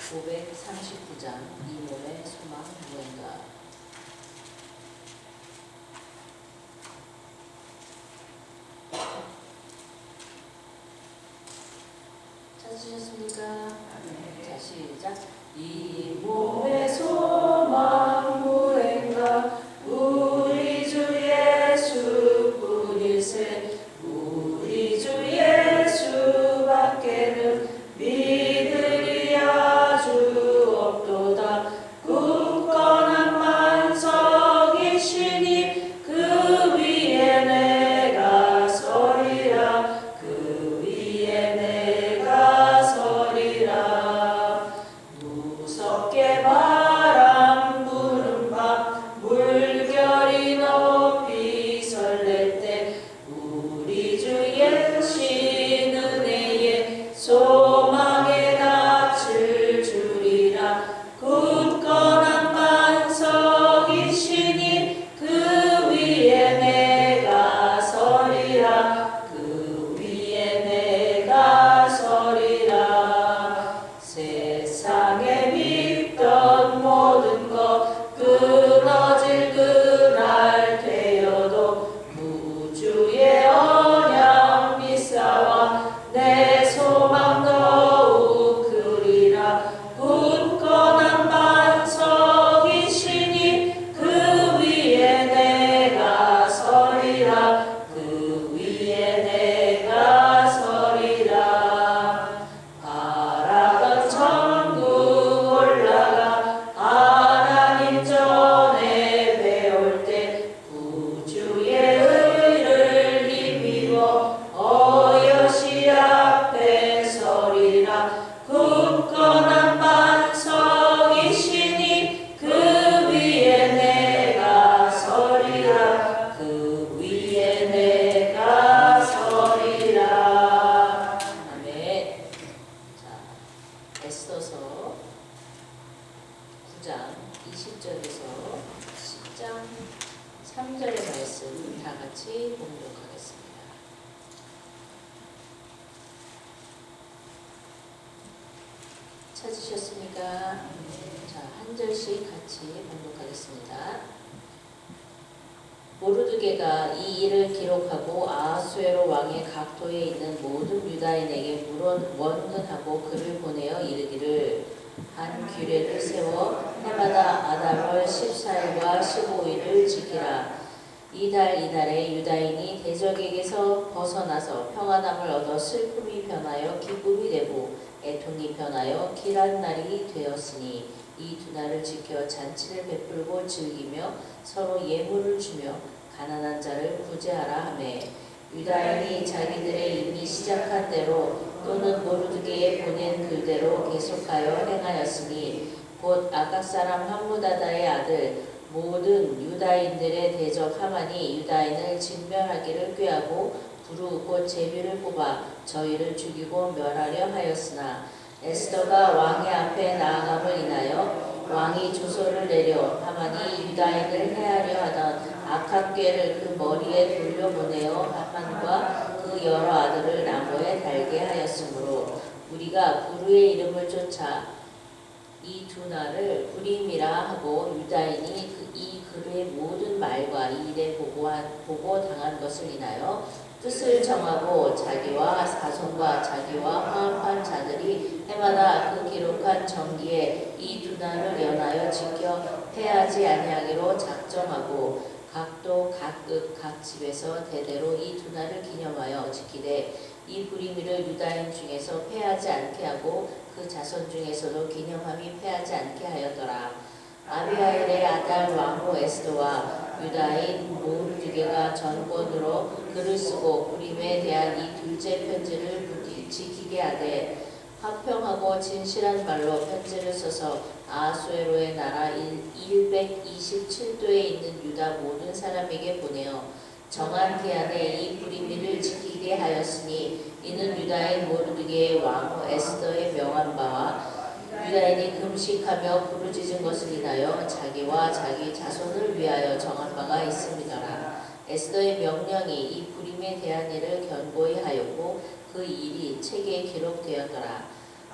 539장 이 몸의 소망 무언가. 찾으셨습니까? 자, 시작. 이 몸의 소망 무언가 우리 주 예수뿐일세. 우리 주 예수밖에는 믿으리 아주 없도다. 굳건한 만석이시니 그 위에 내가 서리라. 그 위에 내가 서리라. 무섭게 바람 부는 밤 물결이 높이 설렐 때 우리 주 예신 은혜에 소망의 낯을 주리라. 굳건한 반석이시니 그 위에 내가 서리라. 그 위에 내가 서리라. 세상에 믿던 모든 것 끊어질 그날 되어도 구주의 언약 믿사와 내 소망 더욱 크리라. 굳건한 반석이시니 그 위에 내가 서리라. 그 위에 내가 서리라. 바라던 천국 올라가 하나님 전에 배울 때 구주의 의를 입히고 어여시 앞에 서리라. 굳건한 반석이시니 그 위에 내가 서리라. 그 위에 내가 서리라. 아멘. 자, 에스더서 9장 20절에서 10장 3절의 말씀 다 같이 봉독하겠습니다. 찾으셨습니까? 자, 한 절씩 같이 봉독하겠습니다. 모르드게가 이 일을 기록하고 아하수에로 왕의 각도에 있는 모든 유다인에게 원근하고 글을 보내어 이르기를 한 규례를 세워 해마다 아달월 14일과 15일을 지키라. 이달에 유다인이 대적에게서 벗어나서 평안함을 얻어 슬픔이 변하여 기쁨이 되고 애통이 변하여 길한 날이 되었으니 이 두 날을 지켜 잔치를 베풀고 즐기며 서로 예물을 주며 가난한 자를 구제하라 하매 유다인이 자기들의 이미 시작한 대로 또는 모르드게에 보낸 글대로 계속하여 행하였으니 곧 아각 사람 함무다다의 아들 모든 유다인들의 대적 하만이 유다인을 진멸하기를 꾀하고 부르 곧 제비를 뽑아 저희를 죽이고 멸하려 하였으나 에스더가 왕의 앞에 나아감을 인하여 왕이 조서를 내려 하만이 유다인을 해하려 하던 악한 꾀를 그 머리에 돌려보내어 하만과 그 여러 아들을 나무에 달게 하였으므로 우리가 부르의 이름을 쫓아 이 두 날을 부림이라 하고 유다인이 이 글의 모든 말과 이 일에 보고 당한 것을 인하여 뜻을 정하고 자기와 사손과 자기와 화합한 자들이 해마다 그 기록한 정기에 이 두 날을 연하여 지켜 패하지 아니하기로 작정하고 각도 각급 각 집에서 대대로 이 두 날을 기념하여 지키되 이 부리미를 유다인 중에서 패하지 않게 하고 그 자손 중에서도 기념함이 패하지 않게 하였더라. 아비하일의 아들 왕후 에스더와 유다인 모르드게가 전권으로 글을 쓰고 부림에 대한 이 둘째 편지를 부디 지키게 하되 화평하고 진실한 말로 편지를 써서 아하수에로의 나라 127도에 있는 유다 모든 사람에게 보내어 정한 기한에 이 부리미를 지키게 하였으니 이는 유다인 모르드게의 왕후 에스더의 명한 바와 유다인이 금식하며 부르짖은 것을 인하여 자기와 자기 자손을 위하여 정한 바가 있음이더라. 에스더의 명령이 이 부림에 대한 일을 견고히 하였고 그 일이 책에 기록되었더라.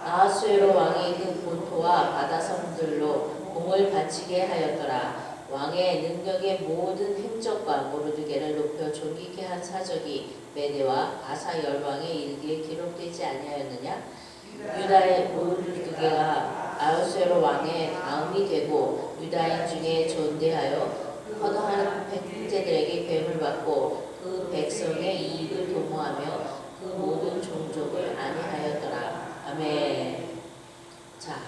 아하수에로 왕이 그 본토와 바다 성들로 공을 바치게 하였더라. 왕의 능력의 모든 행적과 모르드게를 높여 존귀케 한 사적이 메대와 아사 열왕에 이르기에 기록되지 아니하였느냐? 유다의 모르드게가 아하수에로 왕의 다음이 되고 유다인 중에 존대하여 허다한 형제들에게 뱀을 받고 그 백성의 이익을 도모하며 그 모든 종족을 안위하였더라. 아멘. 자,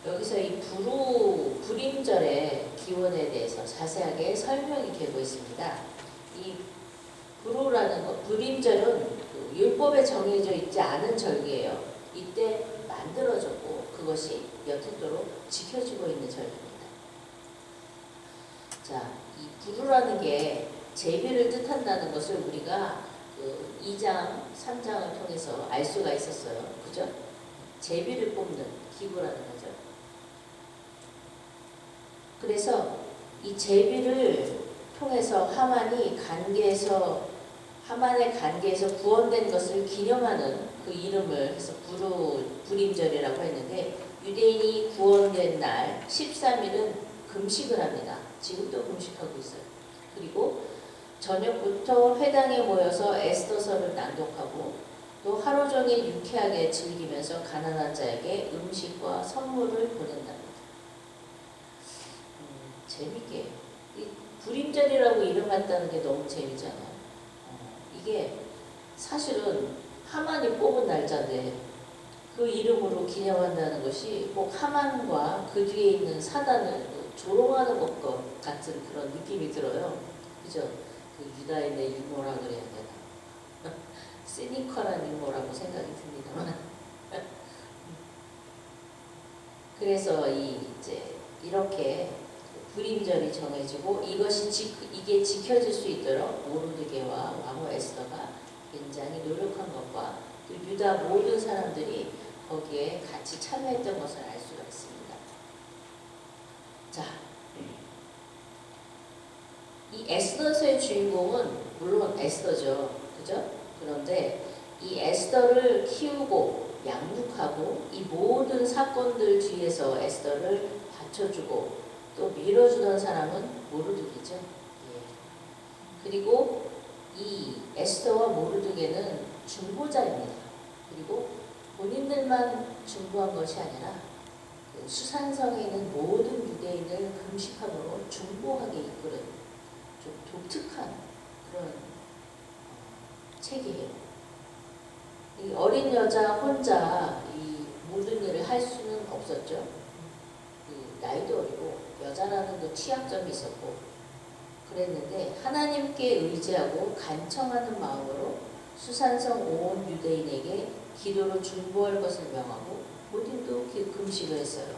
여기서 이 불임절의 기원에 대해서 자세하게 설명이 되고 있습니다. 이 불임라는 것, 불임절은 그 율법에 정해져 있지 않은 절기예요. 이때 만들어졌고 그것이 여태도록 지켜지고 있는 절기입니다. 자, 이 불우라는 게 제비를 뜻한다는 것을 우리가 그 2장, 3장을 통해서 알 수가 있었어요. 그죠? 제비를 뽑는 기구라는 거죠. 그래서 이 제비를 통해서 하만의 간계에서 구원된 것을 기념하는 그 이름을 해서 불임절이라고 했는데, 유대인이 구원된 날 13일은 금식을 합니다. 지금도 금식하고 있어요. 그리고 저녁부터 회당에 모여서 에스더서를 낭독하고 또 하루 종일 유쾌하게 즐기면서 가난한 자에게 음식과 선물을 보낸답니다. 재밌게 이 불임절이라고 이름했다는 게 너무 재미잖아요. 이게 사실은 하만이 뽑은 날짜인데 그 이름으로 기념한다는 것이 꼭 하만과 그 뒤에 있는 사단을 조롱하는 것 같은 그런 느낌이 들어요. 그죠? 그 유다인의 유머라 그래야 되나? 시니컬한 유머라고 생각이 듭니다만. 그래서 이제 이렇게 불임절이 정해지고 이게 지켜질 수 있도록 모르드게와 왕후 에스더가 굉장히 노력한 것과 또 유다 모든 사람들이 거기에 같이 참여했던 것을 알 수가 있습니다. 자, 이 에스더서의 주인공은 물론 에스더죠. 그죠? 그런데 이 에스더를 키우고 양육하고 이 모든 사건들 뒤에서 에스더를 받쳐주고 또 밀어주던 사람은 모르드게죠. 예. 그리고 이 에스더와 모르드게는 중보자입니다. 그리고 본인들만 중보한 것이 아니라 그 수산성에 있는 모든 유대인을 금식함으로 중보하게 이끄는 좀 독특한 그런 책이에요. 이 어린 여자 혼자 이 모든 일을 할 수는 없었죠. 나이도 어리고 여자라는 또 취약점이 있었고 그랬는데 하나님께 의지하고 간청하는 마음으로 수산성 온 유대인에게 기도로 중보할 것을 명하고 본인도 금식을 했어요.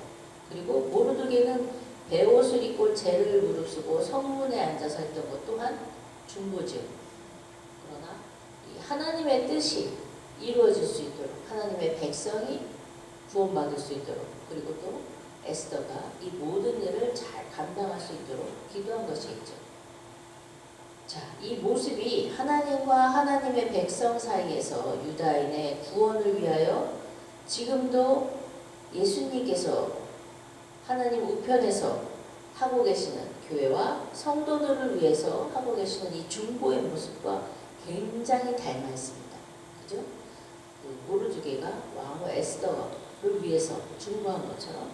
그리고 모르드게는 베옷을 입고 재를 무릅쓰고 성문에 앉아서 했던 것 또한 중보죠. 그러나 이 하나님의 뜻이 이루어질 수 있도록 하나님의 백성이 구원받을 수 있도록 그리고 또 에스더가 이 모든 일을 잘 감당할 수 있도록 기도한 것이 있죠. 자, 이 모습이 하나님과 하나님의 백성 사이에서 유다인의 구원을 위하여 지금도 예수님께서 하나님 우편에서 하고 계시는 교회와 성도들을 위해서 하고 계시는 이 중보의 모습과 굉장히 닮아 있습니다. 그죠? 그 모르드게가 왕후 에스더를 위해서 중보한 것처럼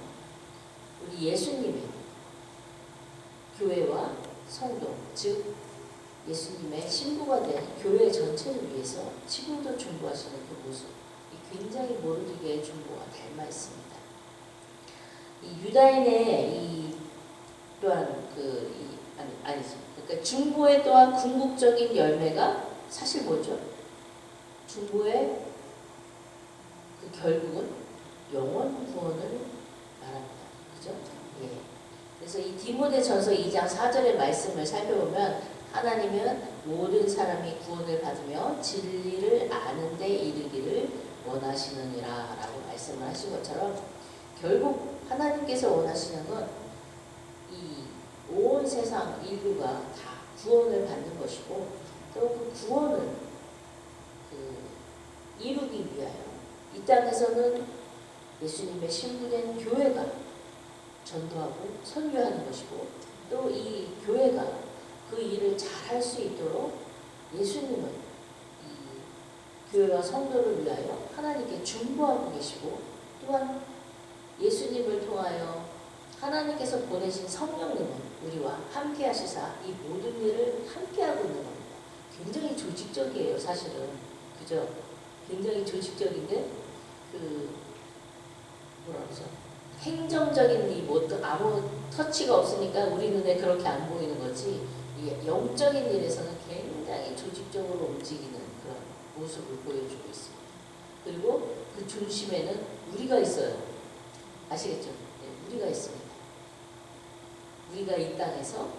우리 예수님이 교회와 성도, 즉 예수님의 신부가 된 교회 전체를 위해서 지금도 중보하시는 그 모습, 굉장히 모르드게의 중보와 닮아 있습니다. 이 유다인의 또한 그러니까 중보의 또한 궁극적인 열매가 사실 뭐죠? 중보의 그 결국은 영원 구원을 말합니다. 그죠? 예. 그래서 이 디모데전서 2장 4절의 말씀을 살펴보면 하나님은 모든 사람이 구원을 받으며 진리를 아는 데 이르기를 원하시느니라 라고 말씀을 하신 것처럼 결국 하나님께서 원하시는 건 이 온 세상 인류가 다 구원을 받는 것이고 또 그 구원을 이루기 위하여 이 땅에서는 예수님의 신부된 교회가 전도하고 선교하는 것이고, 또 이 교회가 그 일을 잘할 수 있도록 예수님은 이 교회와 성도를 위하여 하나님께 중보하고 계시고, 또한 예수님을 통하여 하나님께서 보내신 성령님은 우리와 함께 하시사 이 모든 일을 함께 하고 있는 겁니다. 굉장히 조직적이에요, 사실은. 그죠? 굉장히 조직적인데, 뭐라 그러죠? 행정적인 이 아무 터치가 없으니까 우리 눈에 그렇게 안 보이는 거지, 이 영적인 일에서는 굉장히 조직적으로 움직이는 그런 모습을 보여주고 있습니다. 그리고 그 중심에는 우리가 있어요. 아시겠죠? 네, 우리가 있습니다. 우리가 이 땅에서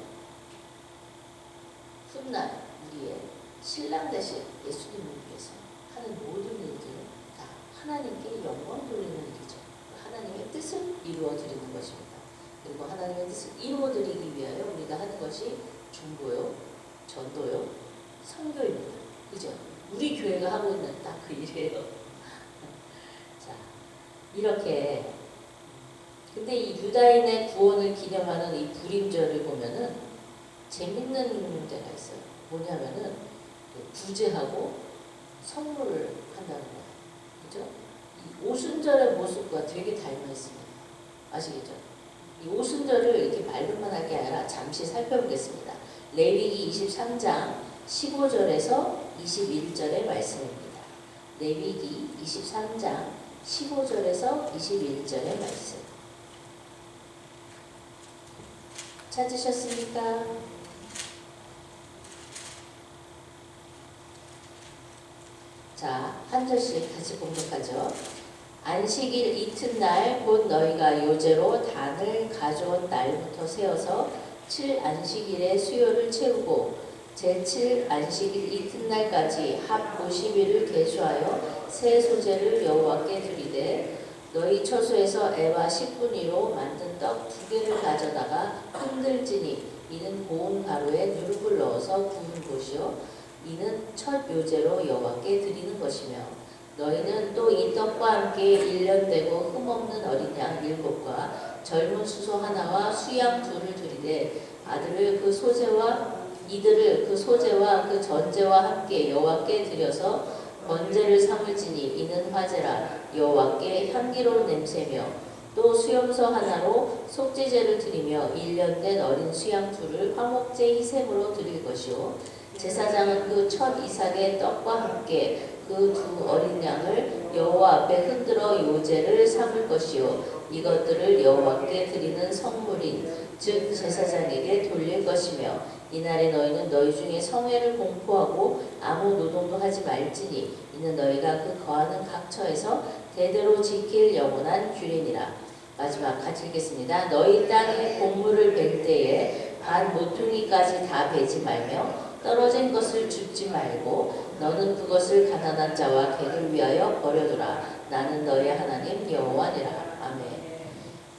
훗날 우리의 신랑 되신 예수님을 위해서 하는 모든 일들은 다 하나님께 영광 돌리는 일이죠. 하나님의 뜻을 이루어 드리는 것입니다. 그리고 하나님의 뜻을 이루어 드리기 위하여 우리가 하는 것이 중보요, 전도요, 선교입니다. 그죠? 우리 교회가 하고 있는 딱 그 일이에요. 자, 이렇게. 근데 이 유다인의 구원을 기념하는 이 불임절을 보면은 재밌는 데가 있어요. 뭐냐면은 구제하고 선물을 한다는 거예요. 그죠? 이 오순절의 모습과 되게 닮아 있습니다. 아시겠죠? 이 오순절을 이렇게 말로만 할 게 아니라 잠시 살펴보겠습니다. 레위기 23장 15절에서 21절의 말씀입니다. 레위기 23장 15절에서 21절의 말씀. 찾으셨습니까? 자, 한 절씩 같이 공독하죠. 안식일 이튿날 곧 너희가 요제로 단을 가져온 날부터 세어서 7안식일의 수요를 채우고 제7 안식일 이튿날까지 합 50일을 계수하여 새 소재를 여호와께 드리되 너희 처소에서 에바 10분위로 만든 떡 2개를 가져다가 흔들지니 이는 고운 가루에 누룩을 넣어서 구운 것이요 이는 첫 요제로 여호와께 드리는 것이며 너희는 또 이 떡과 함께 1년 되고 흠없는 어린 양 7과 젊은 수소 하나와 수양 2를 드리되 이들을 그 소제와 그 전제와 함께 여호와께 드려서 번제를 삼을지니 이는 화제라 여호와께 향기로운 냄새며 또 수염소 하나로 속죄제를 드리며 1년 된 어린 수양 2를 화목제 희생으로 드릴 것이요 제사장은 그 첫 이삭의 떡과 함께 그 2 어린 양을 여호와 앞에 흔들어 요제를 삼을 것이요 이것들을 여호와께 드리는 성물인 즉 제사장에게 돌릴 것이며 이날에 너희는 너희 중에 성회를 공포하고 아무 노동도 하지 말지니 이는 너희가 그 거하는 각처에서 대대로 지킬 영원한 규례니라. 마지막 같이 읽겠습니다. 너희 땅에 곡물을 벨 때에 반 모퉁이까지 다 베지 말며 떨어진 것을 줍지 말고 너는 그것을 가난한 자와 객을 위하여 버려두라. 나는 너의 하나님 여호와니라. 아멘.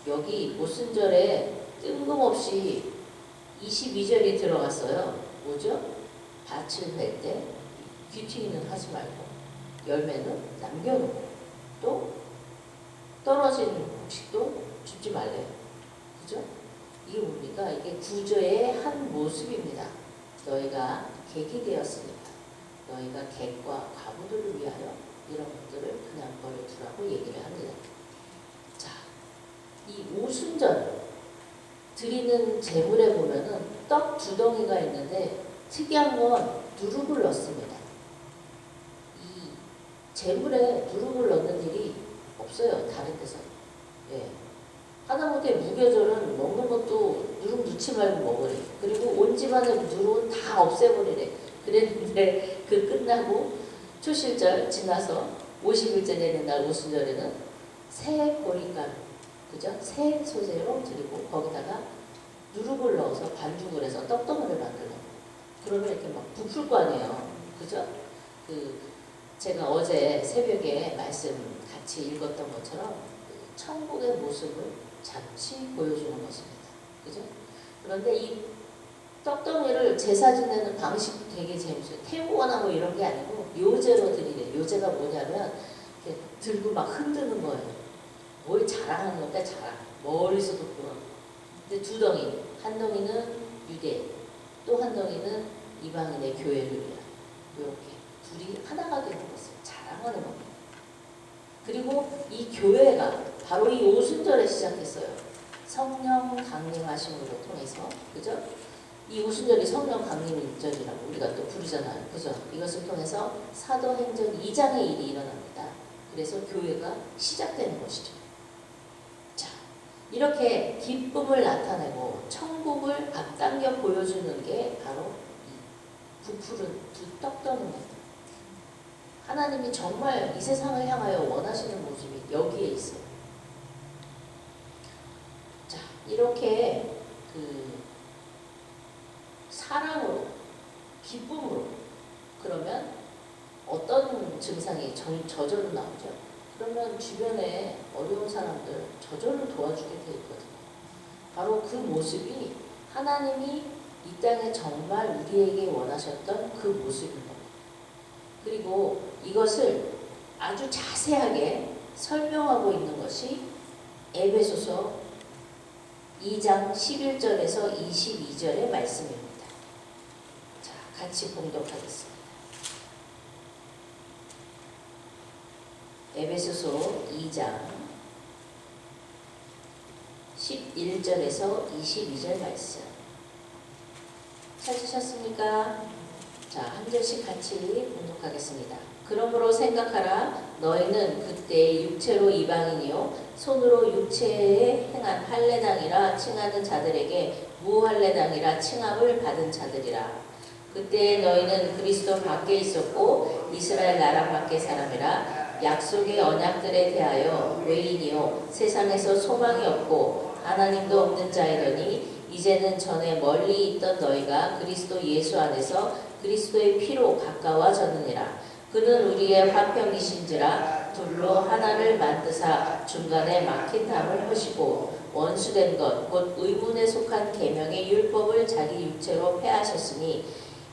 여기 오순절에 뜬금없이 22절이 들어갔어요. 뭐죠? 밭을 벨 때 귀퉁이는 하지 말고 열매는 남겨놓고 또 떨어진 곡식도 줍지 말래요. 그죠? 이게 뭡니까? 이게 구조의 한 모습입니다. 너희가 객이 되었으니까 너희가 객과 과부들을 위하여 이런 것들을 그냥 버려두라고 얘기를 합니다. 자, 이 오순절 드리는 제물에 보면은 떡 2덩이가 있는데 특이한 건 누룩을 넣습니다. 이 제물에 누룩을 넣는 일이 없어요. 다른 데서. 예. 하다못해 무교절은 먹는 것도 누룩 넣지 말고 먹으래. 그리고 온 집안의 누룩은 다 없애버리래. 그랬는데 그 끝나고 초실절 지나서 50일째 되는 날 오순절에는 새 보리가루, 그죠? 새 소재로 드리고 거기다가 누룩을 넣어서 반죽을 해서 떡덩이를 만들고 그러면 이렇게 막 부풀 거 아니에요. 그죠? 제가 어제 새벽에 말씀 같이 읽었던 것처럼 천국의 모습을 잠시 보여주는 것입니다. 그죠? 그런데 이 떡덩이를 제사 지내는 방식도 되게 재밌어요. 태우거나 뭐 이런 게 아니고 요제로 드리래. 요제가 뭐냐면 이렇게 들고 막 흔드는 거예요. 뭘 자랑하는 건데 자랑. 멀리서도 보여. 근데 두 덩이. 한 덩이는 유대, 또 한 덩이는 이방인의 교회들이야. 이렇게 둘이 하나가 되는 것을 자랑하는 겁니다. 그리고 이 교회가 바로 이 오순절에 시작했어요. 성령 강림하심으로 통해서, 그죠? 이 오순절이 성령 강림절이라고 우리가 또 부르잖아요. 그죠? 이것을 통해서 사도행전 2장의 일이 일어납니다. 그래서 교회가 시작되는 것이죠. 자, 이렇게 기쁨을 나타내고 천국을 앞당겨 보여주는 게 바로 이 부풀은 두 떡 떠는 것. 하나님이 정말 이 세상을 향하여 원하시는 모습이 여기에 있어요. 자, 이렇게 사랑으로, 기쁨으로, 그러면 어떤 증상이 저절로 나오죠? 그러면 주변에 어려운 사람들 저절로 도와주게 돼 있거든요. 바로 그 모습이 하나님이 이 땅에 정말 우리에게 원하셨던 그 모습인 겁니다. 그리고 이것을 아주 자세하게 설명하고 있는 것이 에베소서 2장 11절에서 22절의 말씀입니다. 자, 같이 봉독하겠습니다. 에베소서 2장 11절에서 22절 말씀. 찾으셨습니까? 자, 한 절씩 같이 봉독하겠습니다. 그러므로 생각하라. 너희는 그때 육체로 이방인이요 손으로 육체에 행한 할례당이라 칭하는 자들에게 무할례당이라 칭함을 받은 자들이라. 그때 너희는 그리스도 밖에 있었고 이스라엘 나라 밖의 사람이라. 약속의 언약들에 대하여 외인이요 세상에서 소망이 없고 하나님도 없는 자이더니 이제는 전에 멀리 있던 너희가 그리스도 예수 안에서 그리스도의 피로 가까워졌느니라. 그는 우리의 화평이신지라 둘로 하나를 만드사 중간에 막힌 담을 허시고 원수된 것 곧 의문에 속한 계명의 율법을 자기 육체로 폐하셨으니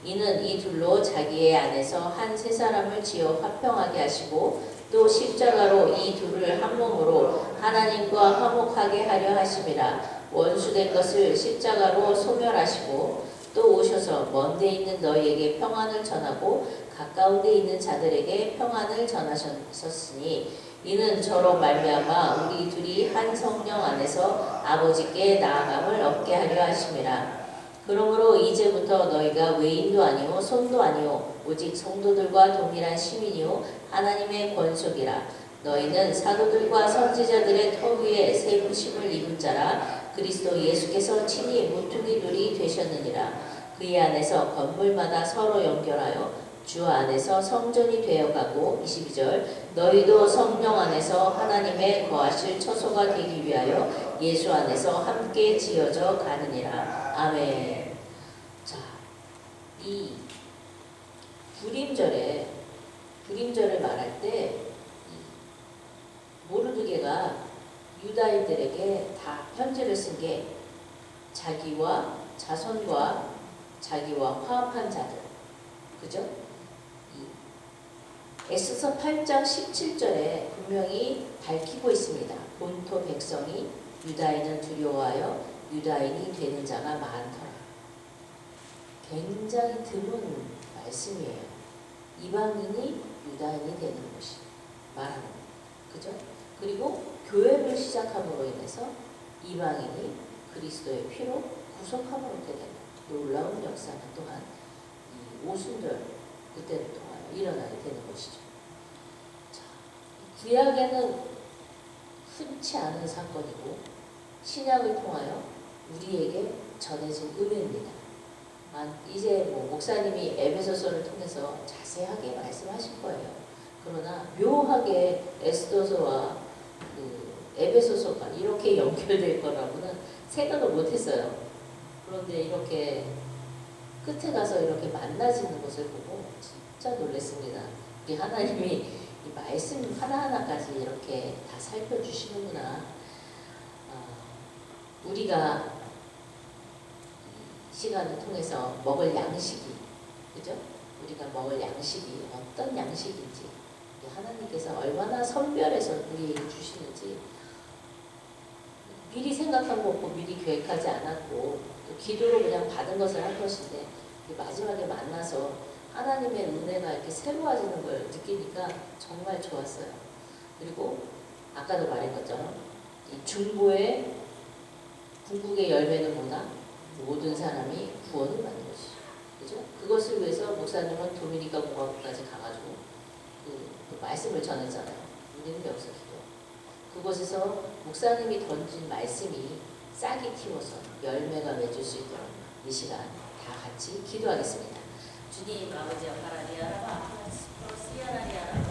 이는 이 둘로 자기의 안에서 한 세 사람을 지어 화평하게 하시고 또 십자가로 이 둘을 한 몸으로 하나님과 화목하게 하려 하심이라. 원수된 것을 십자가로 소멸하시고 또 오셔서 먼 데 있는 너희에게 평안을 전하고 가까운 데 있는 자들에게 평안을 전하셨으니 이는 저로 말미암아 우리 둘이 한 성령 안에서 아버지께 나아감을 얻게 하려 하심이라. 그러므로 이제부터 너희가 외인도 아니요 손도 아니요 오직 성도들과 동일한 시민이요 하나님의 권속이라. 너희는 사도들과 선지자들의 터 위에 세우심을 입은 자라. 그리스도 예수께서 친히 모퉁이 돌이 되셨느니라. 그의 안에서 건물마다 서로 연결하여 주 안에서 성전이 되어가고 22절 너희도 성령 안에서 하나님의 거하실 처소가 되기 위하여 예수 안에서 함께 지어져 가느니라. 아멘. 자, 이 불임절을 말할 때 모르드게가 유다인들에게 다 편지를 쓴 게 자기와 자손과 자기와 화합한 자들, 그죠? 에스서 8장 17절에 분명히 밝히고 있습니다. 본토 백성이 유다인을 두려워하여 유다인이 되는 자가 많더라. 굉장히 드문 말씀이에요. 이방인이 유다인이 되는 것이 말하는 거예요. 그죠? 그리고 교회를 시작함으로 인해서 이방인이 그리스도의 피로 구속함으로 되는 놀라운 역사는 또한 이 오순절 그때를 통하여 일어나게 되는 것이죠. 자, 구약에는 흔치 않은 사건이고 신약을 통하여 우리에게 전해진 은혜입니다. 이제 목사님이 에베소서를 통해서 자세하게 말씀하실 거예요. 그러나 묘하게 에스더서와 에베소서가 이렇게 연결될 거라고는 생각을 못했어요. 그런데 이렇게 끝에 가서 이렇게 만나지는 것을 보고 진짜 놀랐습니다. 우리 하나님이 이 말씀 하나하나까지 이렇게 다 살펴주시는구나. 우리가 시간을 통해서 먹을 양식이, 그죠? 우리가 먹을 양식이 어떤 양식인지 하나님께서 얼마나 얼마나 선별해서 우리에게 주시는지 미리 생각한 거 없고 미리 계획하지 않았고 또 기도로 그냥 받은 것을 할 것인데 마지막에 만나서 하나님의 은혜가 이렇게 새로워지는 걸 느끼니까 정말 좋았어요. 그리고 아까도 말한 것처럼 이 중보의 궁극의 열매는 뭐다? 모든 사람이 구원을 받는 것이죠. 그죠? 그것을 위해서 목사님은 도미니카 공화국까지 가가지고 그 말씀을 전했잖아요. 우리는 여기서 기도. 그곳에서 목사님이 던진 말씀이 싹이 틔워서 열매가 맺을 수 있도록 이 시간 다 같이 기도하겠습니다. 주님 아버지 하나님 알아봐. 시아라니 알아봐.